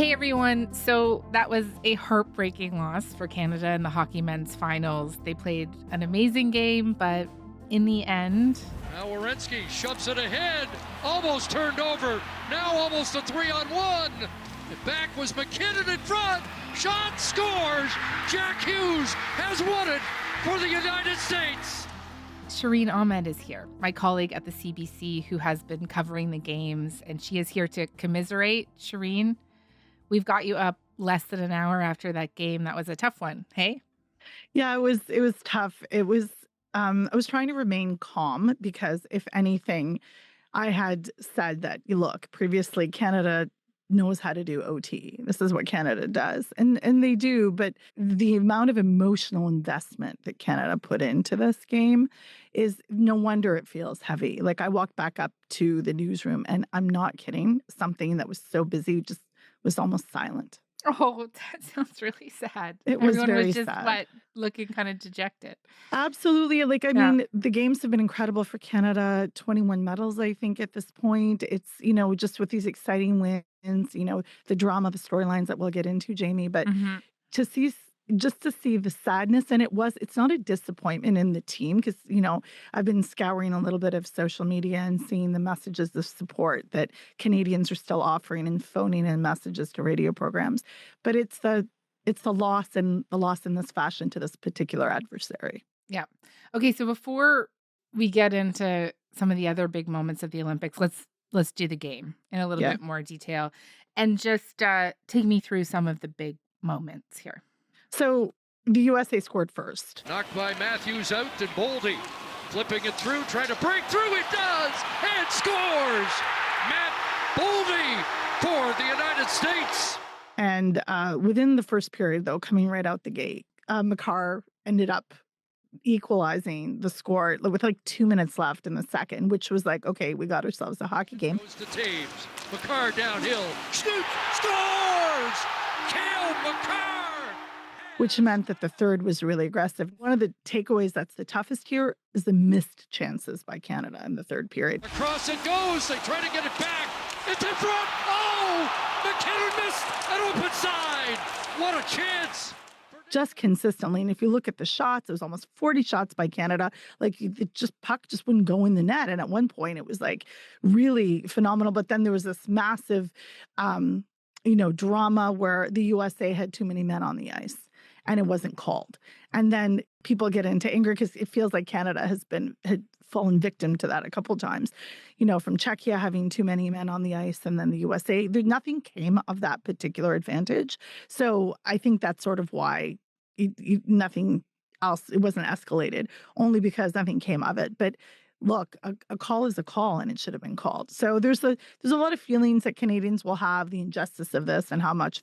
Hey everyone. So that was a heartbreaking loss for Canada in the hockey men's finals. They played an amazing game, but in the end... Now Werenski shoves it ahead, almost turned over, now almost a 3-on-1. And back was McKinnon in front, shot, scores! Jack Hughes has won it for the United States. Shireen Ahmed is here, my colleague at the CBC who has been covering the games, and she is here to commiserate. Shireen, we've got you up less than an hour after that game. That was a tough one, hey? Yeah, it was tough. I was trying to remain calm because if anything, I had said that, look, previously Canada knows how to do OT. This is what Canada does. And they do, but the amount of emotional investment that Canada put into this game is no wonder it feels heavy. Like I walked back up to the newsroom and I'm not kidding, something that was so busy just was almost silent. Oh, that sounds really sad. It was Everyone very was just sad. looking kind of dejected. Absolutely. Like, I Yeah. mean, the games have been incredible for Canada. 21 medals, I think, at this point. It's, just with these exciting wins, the drama, the storylines that we'll get into, Jamie. But hmm to see, just to see the sadness, and it's not a disappointment in the team because, I've been scouring a little bit of social media and seeing the messages of support that Canadians are still offering and phoning in messages to radio programs. But it's the loss and the loss in this fashion to this particular adversary. Yeah. Okay, so before we get into some of the other big moments of the Olympics, let's do the game in a little Yeah. bit more detail and just take me through some of the big moments here. So the USA scored first. Knocked by Matthews out and Boldy. Flipping it through, trying to break through, it does, and scores! Matt Boldy for the United States. And within the first period, though, coming right out the gate, Makar ended up equalizing the score with like 2 minutes left in the second, which was like, okay, we got ourselves a hockey game. Goes to Taves. Makar downhill. Shoot! Scores! Cale Makar! Which meant that the third was really aggressive. One of the takeaways that's the toughest here is the missed chances by Canada in the third period. Across it goes. They try to get it back. It's in front. Oh! McKinnon missed an open side. What a chance. Just consistently. And if you look at the shots, it was almost 40 shots by Canada. Like puck just wouldn't go in the net. And at one point it was like really phenomenal. But then there was this massive, drama where the USA had too many men on the ice and it wasn't called. And then people get into anger because it feels like Canada had fallen victim to that a couple times, from Czechia having too many men on the ice and then the USA. Nothing came of that particular advantage. So I think that's sort of why nothing else, it wasn't escalated, only because nothing came of it. But look, a call is a call and it should have been called. So there's a lot of feelings that Canadians will have, the injustice of this and how much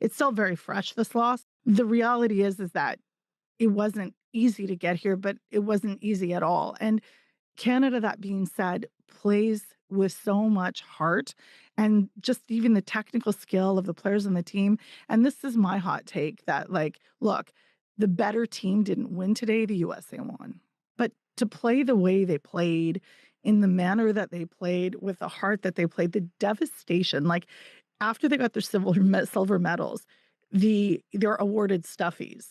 it's still very fresh, this loss. The reality is that it wasn't easy to get here, but it wasn't easy at all. And Canada, that being said, plays with so much heart and just even the technical skill of the players on the team. And this is my hot take that, look, the better team didn't win today, the USA won. But to play the way they played, in the manner that they played, with the heart that they played, the devastation, after they got their silver medals, they're awarded stuffies.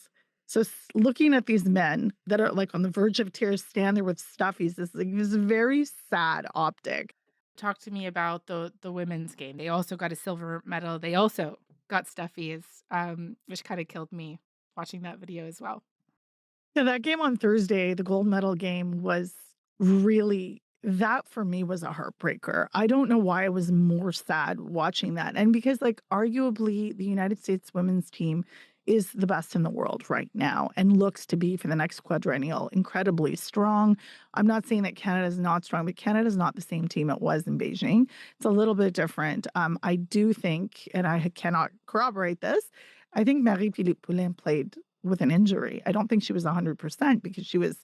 So looking at these men that are on the verge of tears, stand there with stuffies, is a very sad optic. Talk to me about the women's game. They also got a silver medal. They also got stuffies, which kind of killed me watching that video as well. Yeah, that game on Thursday, the gold medal game, was really, that for me was a heartbreaker. I don't know why I was more sad watching that. And because arguably the United States women's team is the best in the world right now and looks to be, for the next quadrennial, incredibly strong. I'm not saying that Canada is not strong, but Canada is not the same team it was in Beijing. It's a little bit different. I do think, and I cannot corroborate this, I think Marie-Philippe Poulin played with an injury. I don't think she was 100% because she was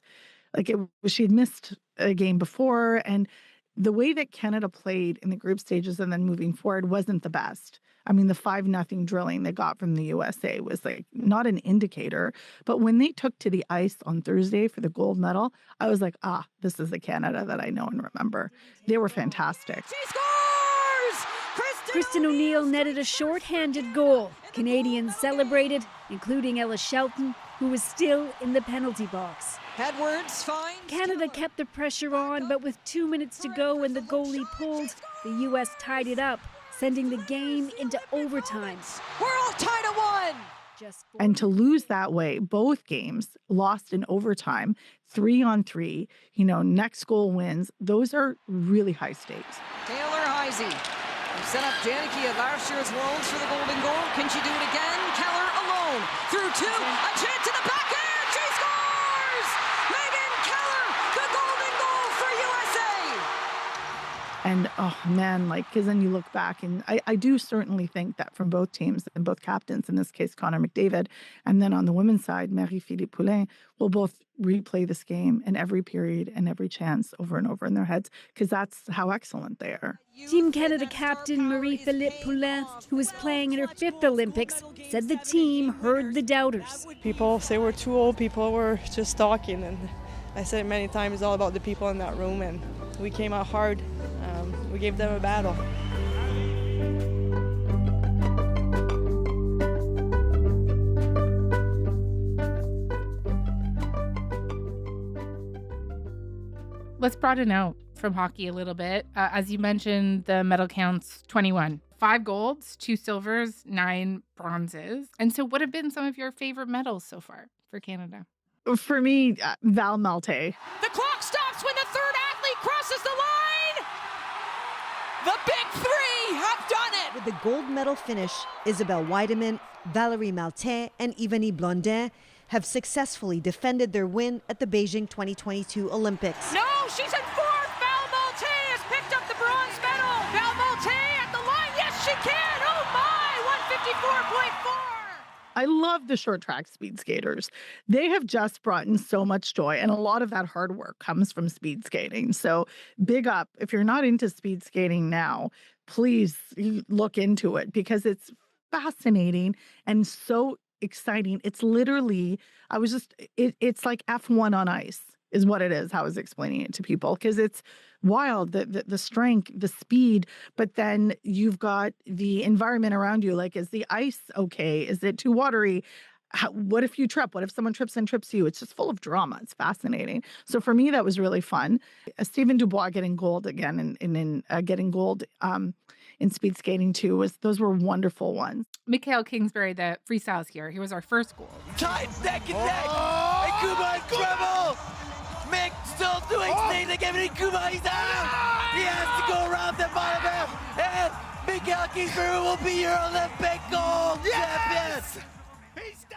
she had missed a game before. And the way that Canada played in the group stages and then moving forward wasn't the best. I mean, the 5-0 drilling they got from the USA was not an indicator. But when they took to the ice on Thursday for the gold medal, I was like, this is the Canada that I know and remember. They were fantastic. She scores! Kristen Kristen O'Neill netted a short-handed goal. Canadians celebrated, including Ella Shelton, who was still in the penalty box. Edwards finds Canada kept the pressure on, but with 2 minutes to go and the goalie pulled, the U.S. tied it up, sending the game into overtime. We're all tied at 1. And to lose that way, both games lost in overtime, 3-on-3, next goal wins. Those are really high stakes. Taylor Heisey set up Janicki at last year's Worlds for the golden goal. Can she do it again? Keller alone through 2, a chance in the back end. She scores! Megan Keller, the golden goal for USA. And oh man, because then you look back, and I do certainly think that from both teams and both captains, in this case Connor McDavid, and then on the women's side, Marie-Philippe Poulin, will both replay this game in every period and every chance over and over in their heads, because that's how excellent they are. Team Canada captain Marie-Philippe Poulin, who was playing in her 5th Olympics, said the team heard the doubters. People say we're too old, people were just talking, and I said it many times, it's all about the people in that room, and we came out hard. We gave them a battle. Let's broaden out from hockey a little bit. As you mentioned, the medal counts 21. 5 golds, 2 silvers, 9 bronzes. And so what have been some of your favorite medals so far for Canada? For me, Val Malte. The clock stops when the third athlete crosses the line. The big 3 have done it. With the gold medal finish, Isabelle Weideman, Valérie Maltais, and Ivany Blondin have successfully defended their win at the Beijing 2022 Olympics. No, she's in 4th. Val Malte has picked up the bronze medal. Val Malte at the line. Yes, she can. Oh my, 154.4. I love the short track speed skaters. They have just brought in so much joy, and a lot of that hard work comes from speed skating. So big up. If you're not into speed skating now, please look into it, because it's fascinating and so exciting. It's literally, it's like F1 on ice is what it is, how I was explaining it to people, because it's wild, the strength, the speed, but then you've got the environment around you. Like, is the ice okay? Is it too watery? What if you trip? What if someone trips and trips you? It's just full of drama. It's fascinating. So for me, that was really fun. Stephen Dubois getting gold again, and getting gold in speed skating too, those were wonderful ones. Mikhail Kingsbury, the freestyles here. He was our first goal. Tight neck and neck. And Kuma treble. Mick still doing things again, and Kuma, he's out. He has to go around the bottom half. And Mikhail Kingsbury will be your Olympic gold champion.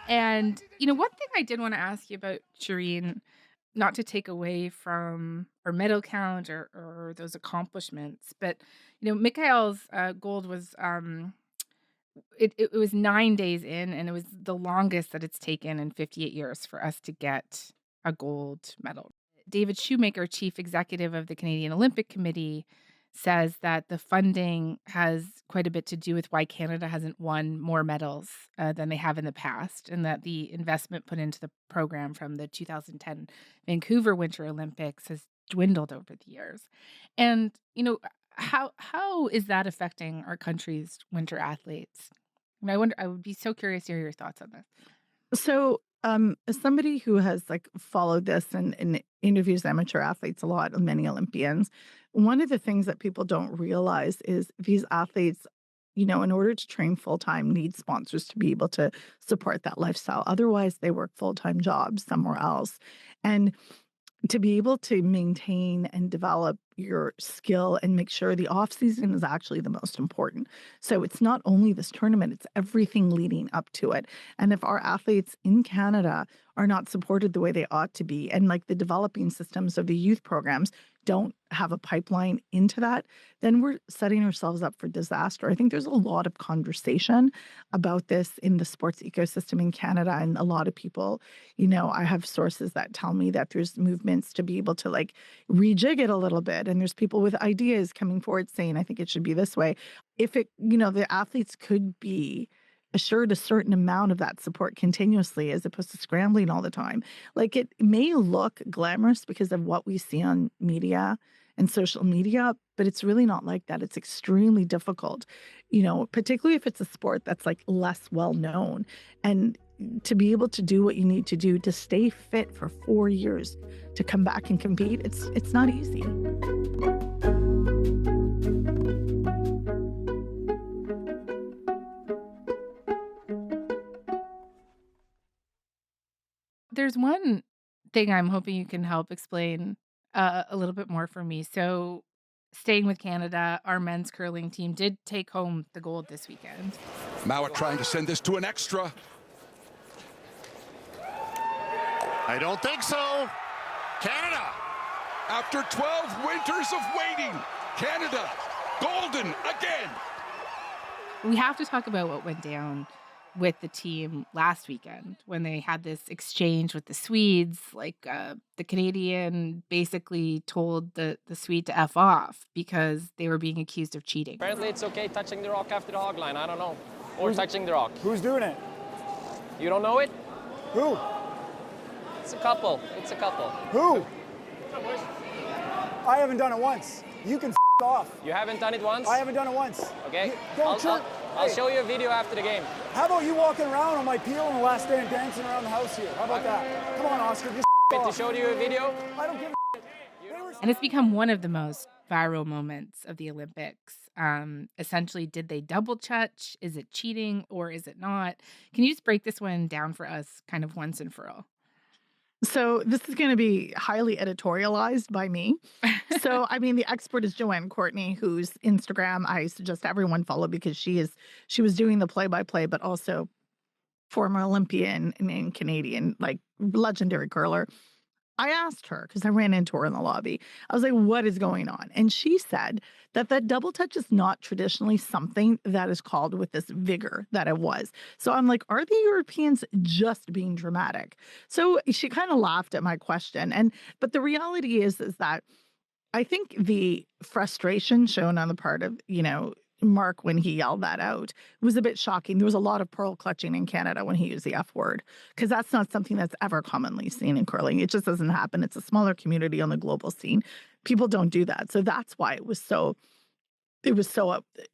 And, one thing I did want to ask you about, Shireen, not to take away from our medal count or those accomplishments, but, Mikhail's gold was, it was 9 days in, and it was the longest that it's taken in 58 years for us to get a gold medal. David Shoemaker, chief executive of the Canadian Olympic Committee, says that the funding has quite a bit to do with why Canada hasn't won more medals than they have in the past, and that the investment put into the program from the 2010 Vancouver Winter Olympics has dwindled over the years. And, how is that affecting our country's winter athletes? And I would be so curious to hear your thoughts on this. So, as somebody who has followed this and interviews amateur athletes a lot, many Olympians, one of the things that people don't realize is these athletes, in order to train full-time, need sponsors to be able to support that lifestyle. Otherwise, they work full-time jobs somewhere else. And to be able to maintain and develop your skill and make sure the off season is actually the most important. So it's not only this tournament, it's everything leading up to it. And if our athletes in Canada are not supported the way they ought to be, and the developing systems of the youth programs don't have a pipeline into that, then we're setting ourselves up for disaster. I think there's a lot of conversation about this in the sports ecosystem in Canada, and a lot of people, I have sources that tell me that there's movements to be able to rejig it a little bit. And there's people with ideas coming forward saying, I think it should be this way. If it, the athletes could be assured a certain amount of that support continuously, as opposed to scrambling all the time. It may look glamorous because of what we see on media and social media, but it's really not like that. It's extremely difficult, particularly if it's a sport that's like less well known. And to be able to do what you need to do to stay fit for 4 years to come back and compete, it's not easy. There's one thing I'm hoping you can help explain a little bit more for me. So, staying with Canada, our men's curling team did take home the gold this weekend. Mauer trying to send this to an extra. I don't think so. Canada. After 12 winters of waiting, Canada, golden again. We have to talk about what went down with the team last weekend when they had this exchange with the Swedes. The Canadian basically told the Swede to F off because they were being accused of cheating. Apparently it's okay touching the rock after the hog line, I don't know. Or touching the rock. Who's doing it? You don't know it? Who? It's a couple. Who? I haven't done it once. You can off. You haven't done it once? I haven't done it once. Okay. I'll show you a video after the game. How about you walking around on my peel on the last day and dancing around the house here? How about that? Come on, Oscar. Just to show you a video? I don't give a And it's become one of the most viral moments of the Olympics. Essentially, did they double touch? Is it cheating or is it not? Can you just break this one down for us kind of once and for all? So this is going to be highly editorialized by me. So, the expert is Joanne Courtney, whose Instagram I suggest everyone follow because she was doing the play-by-play, but also former Olympian and Canadian, legendary curler. I asked her, because I ran into her in the lobby, I was like, what is going on? And she said that double touch is not traditionally something that is called with this vigor that it was. So I'm like, are the Europeans just being dramatic? So she kind of laughed at my question. But the reality is that I think the frustration shown on the part of, Mark when he yelled that out was a bit shocking. There was a lot of pearl clutching in Canada when he used the F word, because that's not something that's ever commonly seen in curling. It just doesn't happen. It's a smaller community on the global scene. People don't do that. So that's why it was so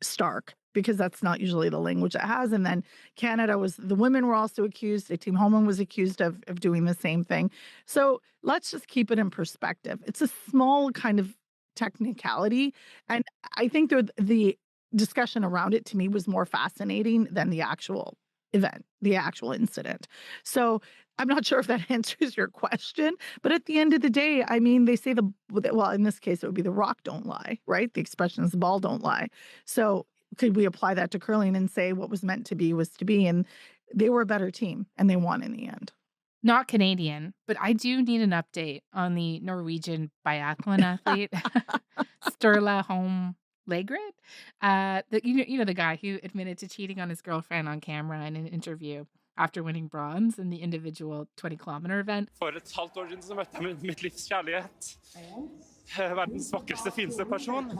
stark, because that's not usually the language it has. And then the women were also accused. Team Holman was accused of doing the same thing. So let's just keep it in perspective. It's a small kind of technicality. And I think the discussion around it to me was more fascinating than the actual event, the actual incident. So I'm not sure if that answers your question, but at the end of the day, they say in this case, it would be the rock don't lie, right? The expression is the ball don't lie. So could we apply that to curling and say what was meant to be was to be? And they were a better team and they won in the end. Not Canadian, but I do need an update on the Norwegian biathlon athlete, Sturla Holm Legrid, the guy who admitted to cheating on his girlfriend on camera in an interview after winning bronze in the individual 20-kilometer event. For et halvt år siden så møtte jeg mitt livs kjærlighet. Verdens vakreste, fineste person.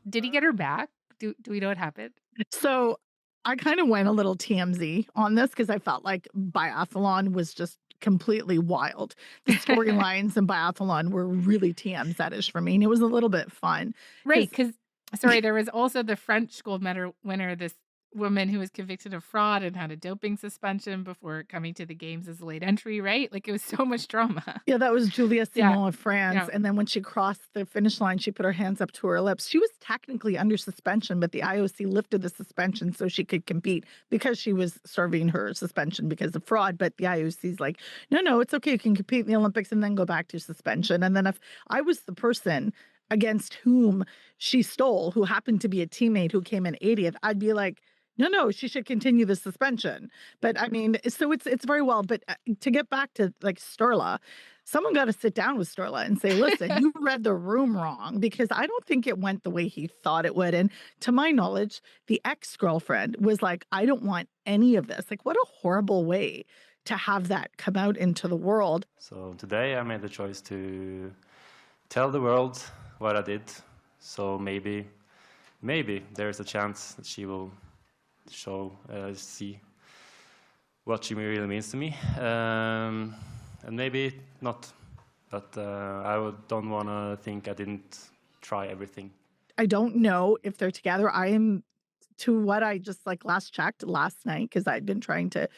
Did he get her back? Do we know what happened? So I kind of went a little TMZ on this because I felt like biathlon was just completely wild. The storylines in biathlon were really TMZ-ish for me, and it was a little bit fun. Right, because there was also the French gold medal winner, this woman who was convicted of fraud and had a doping suspension before coming to the games as a late entry, right? It was so much drama. Yeah, that was Julia Simon of France. Yeah. And then when she crossed the finish line, she put her hands up to her lips. She was technically under suspension, but the IOC lifted the suspension so she could compete because she was serving her suspension because of fraud. But the IOC's like, no, it's okay. You can compete in the Olympics and then go back to suspension. And then if I was the person against whom she stole, who happened to be a teammate who came in 80th, I'd be like, no, she should continue the suspension. But so it's very well. But to get back to Sturla, someone got to sit down with Sturla and say, listen, you read the room wrong, because I don't think it went the way he thought it would. And to my knowledge, the ex-girlfriend was like, I don't want any of this. What a horrible way to have that come out into the world. So today I made the choice to tell the world what I did. So maybe there's a chance that she will see what she really means to me, and maybe not. But don't want to think I didn't try everything. I don't know if they're together. I am, to what I just last checked last night, because I'd been trying to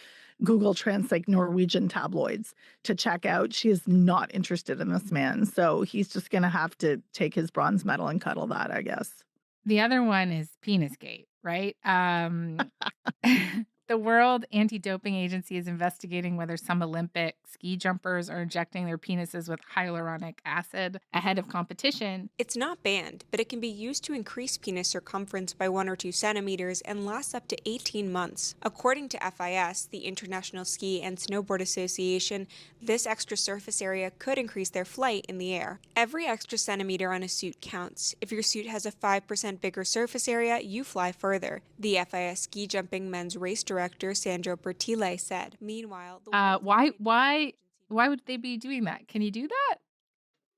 Google translate Norwegian tabloids to check out. She is not interested in this man. So he's just going to have to take his bronze medal and cuddle that, I guess. The other one is Penisgate, right? The World Anti-Doping Agency is investigating whether some Olympic ski jumpers are injecting their penises with hyaluronic acid ahead of competition. It's not banned, but it can be used to increase penis circumference by 1 or 2 centimeters and lasts up to 18 months. According to FIS, the International Ski and Snowboard Association, this extra surface area could increase their flight in the air. Every extra centimeter on a suit counts. If your suit has a 5% bigger surface area, you fly further. The FIS ski jumping men's race director Sandro Bertile said. Meanwhile, why would they be doing that? Can you do that?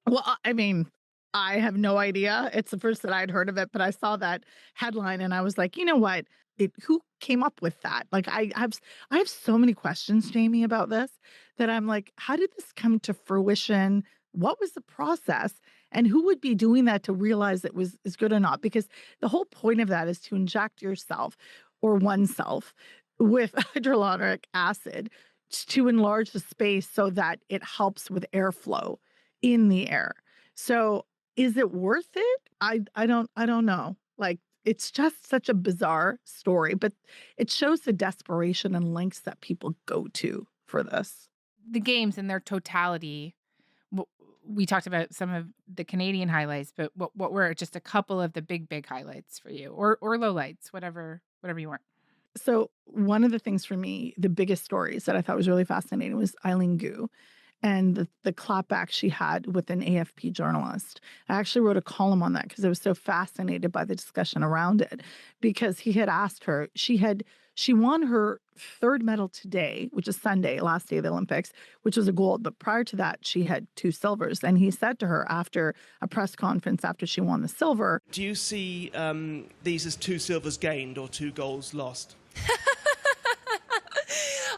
Well, I mean, I have no idea. It's the first that I'd heard of it, but I saw that headline and I was like, you know what? Who came up with that? I have so many questions, Jamie, about this, that I'm like, how did this come to fruition? What was the process? And who would be doing that to realize it was good or not? Because the whole point of that is to inject yourself or oneself with hyaluronic acid to enlarge the space so that it helps with airflow in the air. So is it worth it? I don't know. It's just such a bizarre story, but it shows the desperation and lengths that people go to for this. The games in their totality, we talked about some of the Canadian highlights, but what were just a couple of the big highlights for you, or lowlights, whatever you want? So one of the things for me, the biggest stories that I thought was really fascinating was Eileen Gu and the clapback she had with an AFP journalist. I actually wrote a column on that because I was so fascinated by the discussion around it, because he had asked her, she won her third medal today, which is Sunday, last day of the Olympics, which was a gold. But prior to that, she had 2 silvers. And he said to her after a press conference after she won the silver, do you see these as 2 silvers gained or 2 golds lost?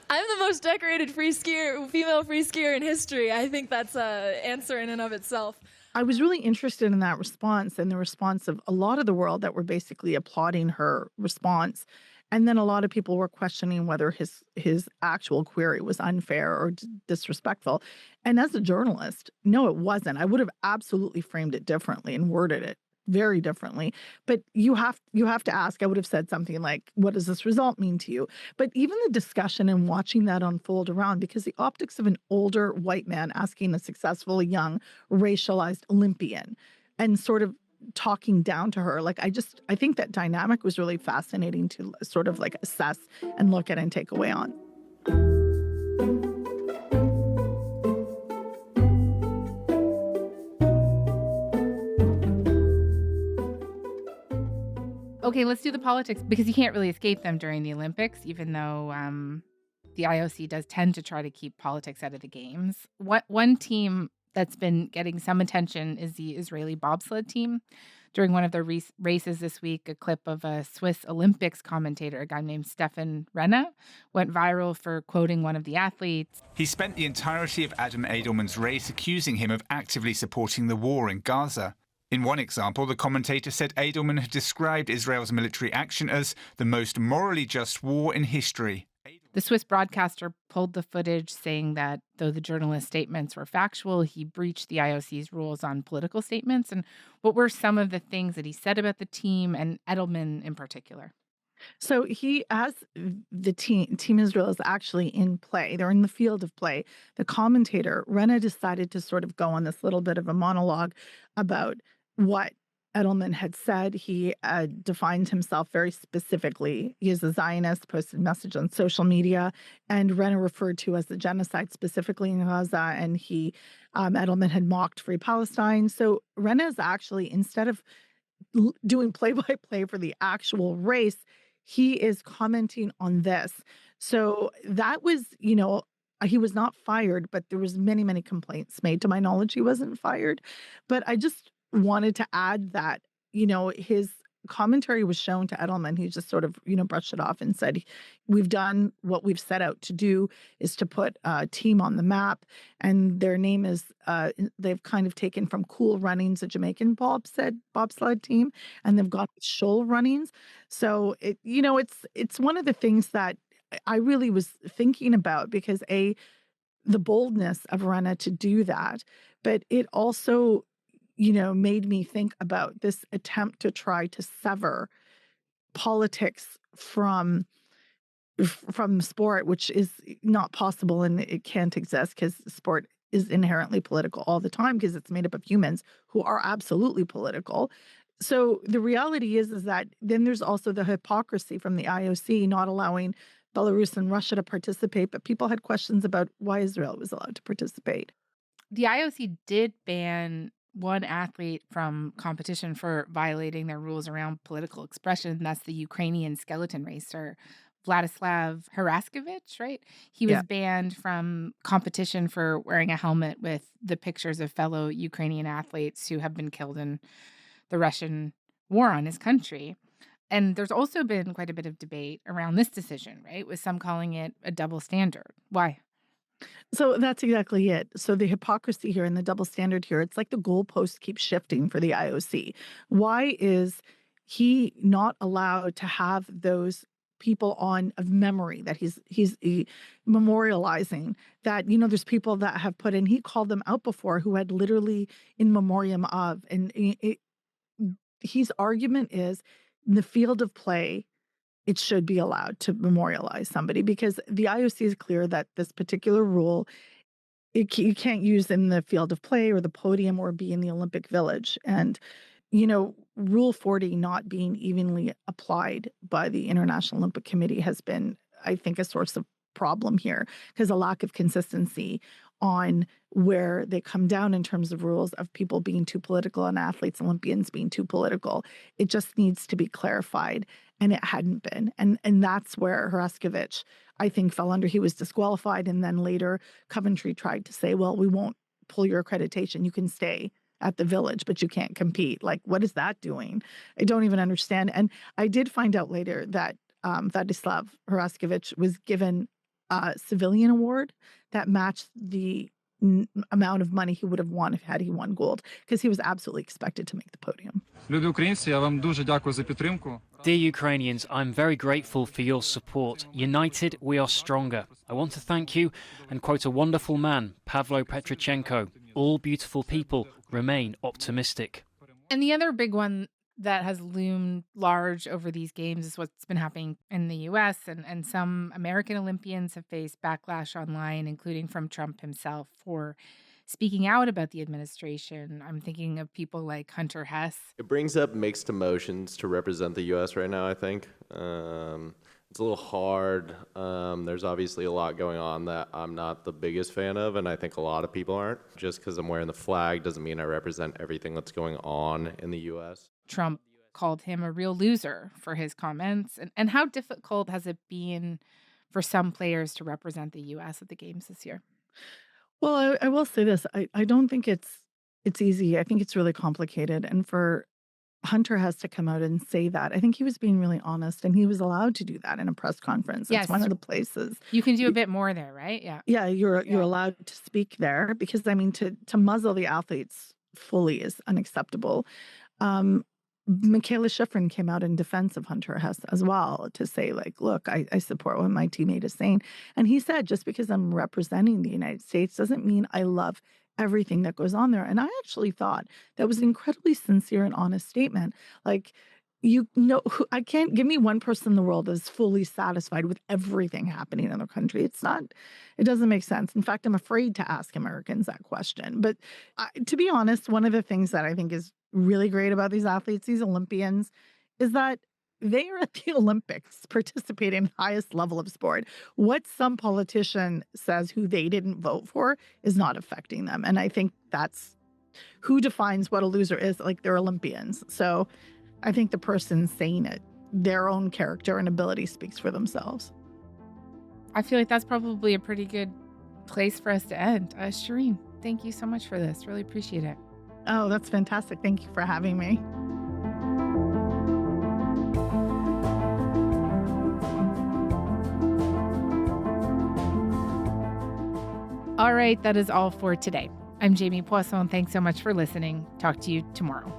I'm the most decorated female free skier in history. I think that's an answer in and of itself. I was really interested in that response and the response of a lot of the world that were basically applauding her response. And then a lot of people were questioning whether his actual query was unfair or disrespectful. And as a journalist, no, it wasn't. I would have absolutely framed it differently and worded it very differently. But you have to ask. I would have said something like, what does this result mean to you? But even the discussion and watching that unfold around, because the optics of an older white man asking a successful, young, racialized Olympian and sort of talking down to her, I think that dynamic was really fascinating to sort of assess and look at and take away on. Okay, let's do the politics, because you can't really escape them during the Olympics, even though the IOC does tend to try to keep politics out of the games. One team that's been getting some attention is the Israeli bobsled team. During one of their races this week, a clip of a Swiss Olympics commentator, a guy named Stefan Renna, went viral for quoting one of the athletes. He spent the entirety of Adam Edelman's race accusing him of actively supporting the war in Gaza. In one example, the commentator said Edelman had described Israel's military action as the most morally just war in history. The Swiss broadcaster pulled the footage, saying that though the journalist's statements were factual, he breached the IOC's rules on political statements. And what were some of the things that he said about the team and Edelman in particular? So as the Team Israel is actually in play, they're in the field of play. The commentator, Renna, decided to sort of go on this little bit of a monologue about what Edelman had said. He defined himself very specifically. He is a Zionist, posted a message on social media, and Renna referred to as the genocide specifically in Gaza, and Edelman had mocked Free Palestine. So Renna is actually, instead of doing play-by-play for the actual race, he is commenting on this. So that was, he was not fired, but there was many complaints made. To my knowledge, he wasn't fired. But I just wanted to add that, his commentary was shown to Edelman, he just sort of, brushed it off and said, we've done what we've set out to do, is to put a team on the map. And their name is, they've kind of taken from Cool Runnings, a Jamaican bobsled team, and they've got Shoal Runnings. So, it's one of the things that I really was thinking about, because the boldness of Renna to do that, but it also made me think about this attempt to try to sever politics from sport, which is not possible, and it can't exist, because sport is inherently political all the time, because it's made up of humans who are absolutely political. So the reality is that then there's also the hypocrisy from the IOC not allowing Belarus and Russia to participate, but people had questions about why Israel was allowed to participate. The IOC did ban one athlete from competition for violating their rules around political expression. That's the Ukrainian skeleton racer, Vladislav Haraskevich, right? He was banned from competition for wearing a helmet with the pictures of fellow Ukrainian athletes who have been killed in the Russian war on his country. And there's also been quite a bit of debate around this decision, right? With some calling it a double standard. Why? So that's exactly it. So the hypocrisy here and the double standard here, it's like the goalposts keep shifting for the IOC. Why is he not allowed to have those people of memory that he's memorializing? That, there's people that have put in, he called them out before, who had literally in memoriam of, and his argument is, in the field of play, it should be allowed to memorialize somebody, because the IOC is clear that this particular rule, you can't use in the field of play or the podium or be in the Olympic Village. And, Rule 40 not being evenly applied by the International Olympic Committee has been, I think, a source of problem here, because a lack of consistency on where they come down in terms of rules of people being too political and athletes, Olympians being too political. It just needs to be clarified, and it hadn't been. And that's where Haraskevich, I think, fell under. He was disqualified, and then later Coventry tried to say, well, we won't pull your accreditation. You can stay at the village, but you can't compete. Like, what is that doing? I don't even understand. And I did find out later that Vladislav Haraskevich was given a civilian award that matched the amount of money he would have won had he won gold, because he was absolutely expected to make the podium. Dear Ukrainians, I'm very grateful for your support. United, we are stronger. I want to thank you and quote a wonderful man, Pavlo Petrichenko. All beautiful people remain optimistic. And the other big one that has loomed large over these games is what's been happening in the U.S. And some American Olympians have faced backlash online, including from Trump himself, for speaking out about the administration. I'm thinking of people like Hunter Hess. It brings up mixed emotions to represent the U.S. right now, I think. It's a little hard. There's obviously a lot going on that I'm not the biggest fan of, and I think a lot of people aren't. Just because I'm wearing the flag doesn't mean I represent everything that's going on in the U.S. Trump called him a real loser for his comments. And how difficult has it been for some players to represent the U.S. at the games this year? Well, I will say this. I don't think it's easy. I think it's really complicated. And for Hunter has to come out and say that. I think he was being really honest, and he was allowed to do that in a press conference. Yes. It's one of the places. You can do a bit more there, right? Yeah. Yeah, you're allowed to speak there, because, I mean, to muzzle the athletes fully is unacceptable. Michaela Schifrin came out in defense of Hunter Hess as well, to say, like, look, I support what my teammate is saying. And he said, just because I'm representing the United States doesn't mean I love everything that goes on there. And I actually thought that was an incredibly sincere and honest statement. Like, I can't give me one person in the world that is fully satisfied with everything happening in their country. It doesn't make sense. In fact, I'm afraid to ask Americans that question. But to be honest, one of the things that I think is really great about these athletes, these Olympians, is that they are at the Olympics participating in the highest level of sport. What some politician says who they didn't vote for is not affecting them. And I think that's who defines what a loser is. Like, they're Olympians. So I think the person saying it, their own character and ability speaks for themselves. I feel like that's probably a pretty good place for us to end. Shireen, thank you so much for this. Really appreciate it. Oh, that's fantastic. Thank you for having me. All right, that is all for today. I'm Jamie Poisson. Thanks so much for listening. Talk to you tomorrow.